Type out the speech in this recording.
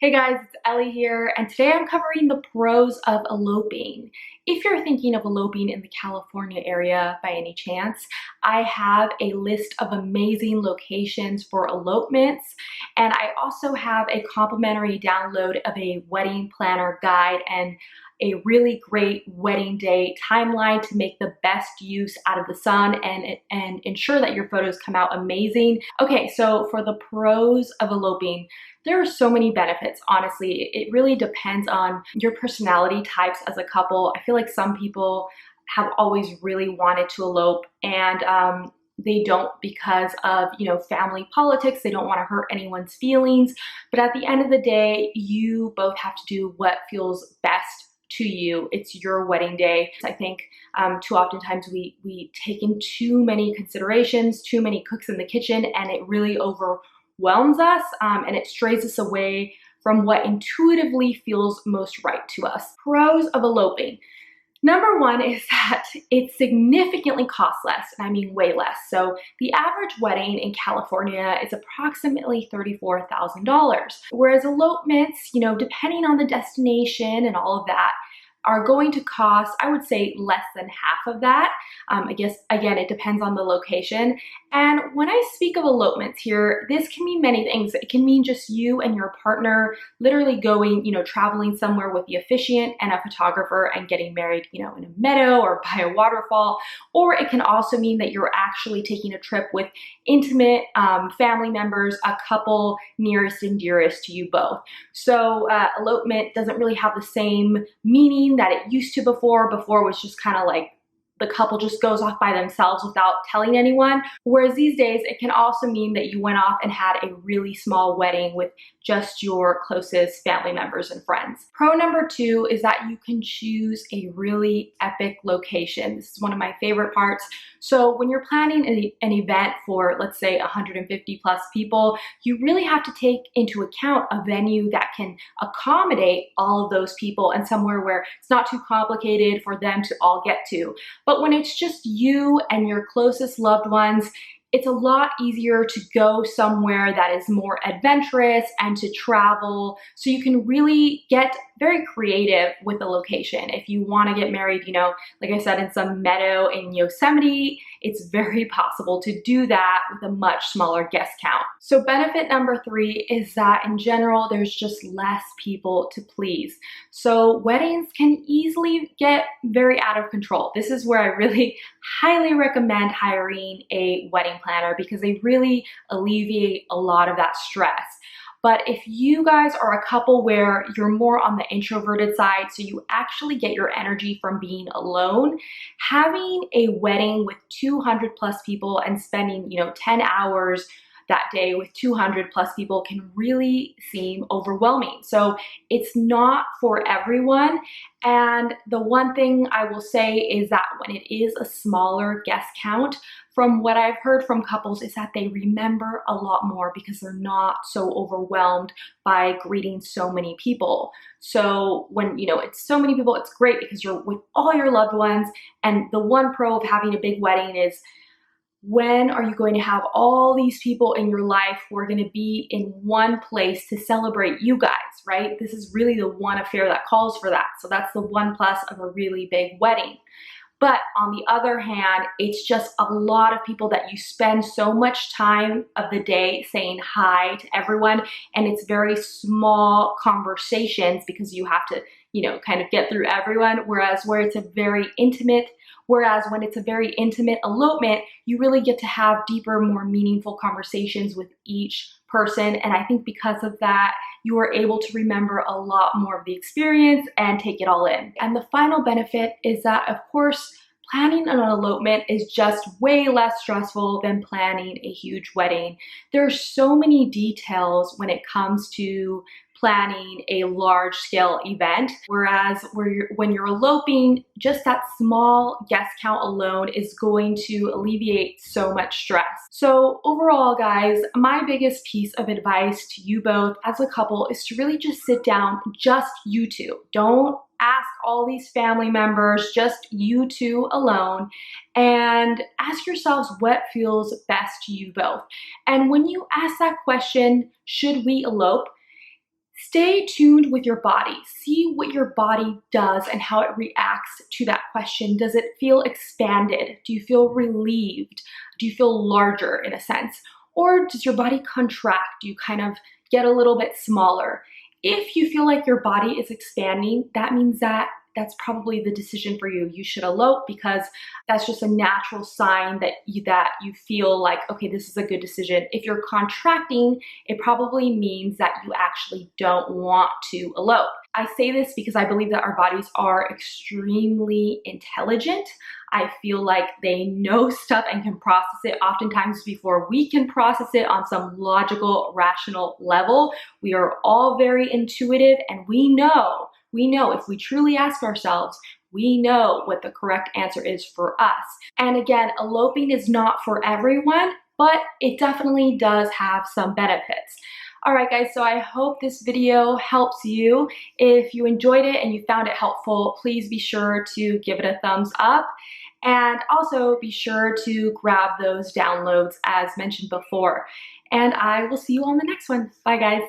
Hey guys, it's Ellie here, and today I'm covering the pros of eloping. If you're thinking of eloping in the California area by any chance, I have a list of amazing locations for elopements, and I also have a complimentary download of a wedding planner guide and a really great wedding day timeline to make the best use out of the sun and ensure that your photos come out amazing. Okay, so for the pros of eloping, there are so many benefits, honestly. It really depends on your personality types as a couple. I feel like some people have always really wanted to elope and they don't because of, family politics. They don't want to hurt anyone's feelings. But at the end of the day, you both have to do what feels best to you. It's your wedding day. I think too oftentimes we take in too many considerations, too many cooks in the kitchen, and it really overwhelms us and it strays us away from what intuitively feels most right to us. Pros of eloping. Number one is that it significantly costs less, and I mean way less. So the average wedding in California is approximately $34,000, whereas elopements, depending on the destination and all of that, are going to cost, I would say, less than half of that. I guess, again, it depends on the location. And when I speak of elopements here, this can mean many things. It can mean just you and your partner literally going, traveling somewhere with the officiant and a photographer and getting married, in a meadow or by a waterfall. Or it can also mean that you're actually taking a trip with intimate family members, a couple nearest and dearest to you both. So elopement doesn't really have the same meaning that it used to before. Before was just kind of like the couple just goes off by themselves without telling anyone. Whereas these days, it can also mean that you went off and had a really small wedding with just your closest family members and friends. Pro number two is that you can choose a really epic location. This is one of my favorite parts. So when you're planning an event for, let's say, 150 plus people, you really have to take into account a venue that can accommodate all of those people and somewhere where it's not too complicated for them to all get to. But when it's just you and your closest loved ones, it's a lot easier to go somewhere that is more adventurous and to travel. So you can really get very creative with the location. If you want to get married, like I said, in some meadow in Yosemite, it's very possible to do that with a much smaller guest count. So benefit number three is that in general, there's just less people to please. So weddings can easily get very out of control. This is where I really highly recommend hiring a wedding planner because they really alleviate a lot of that stress. But if you guys are a couple where you're more on the introverted side, so you actually get your energy from being alone, having a wedding with 200 plus people and spending, 10 hours that day with 200 plus people can really seem overwhelming. So it's not for everyone. And the one thing I will say is that when it is a smaller guest count, from what I've heard from couples is that they remember a lot more because they're not so overwhelmed by greeting so many people. So when, it's so many people, it's great because you're with all your loved ones. And the one pro of having a big wedding is when are you going to have all these people in your life who are going to be in one place to celebrate you guys, right? This is really the one affair that calls for that. So that's the one plus of a really big wedding. But on the other hand, it's just a lot of people that you spend so much time of the day saying hi to everyone, and it's very small conversations because you have to, kind of get through everyone. Whereas when it's a very intimate elopement, you really get to have deeper, more meaningful conversations with each person. And I think because of that, you are able to remember a lot more of the experience and take it all in. And the final benefit is that, of course, planning an elopement is just way less stressful than planning a huge wedding. There are so many details when it comes to planning a large scale event, whereas when you're eloping, just that small guest count alone is going to alleviate so much stress. So overall, guys, my biggest piece of advice to you both as a couple is to really just sit down, just you two. Don't ask all these family members, just you two alone, and ask yourselves what feels best to you both. And when you ask that question, should we elope? Stay tuned with your body. See what your body does and how it reacts to that question. Does it feel expanded? Do you feel relieved? Do you feel larger in a sense? Or does your body contract? Do you kind of get a little bit smaller? If you feel like your body is expanding, that means that that's probably the decision for you. You should elope because that's just a natural sign that you feel like, okay, this is a good decision. If you're contracting, it probably means that you actually don't want to elope. I say this because I believe that our bodies are extremely intelligent. I feel like they know stuff and can process it oftentimes before we can process it on some logical, rational level. We are all very intuitive, and we know if we truly ask ourselves, we know what the correct answer is for us. And again, eloping is not for everyone, but it definitely does have some benefits. All right, guys, so I hope this video helps you. If you enjoyed it and you found it helpful, please be sure to give it a thumbs up. And also be sure to grab those downloads as mentioned before. And I will see you on the next one. Bye, guys.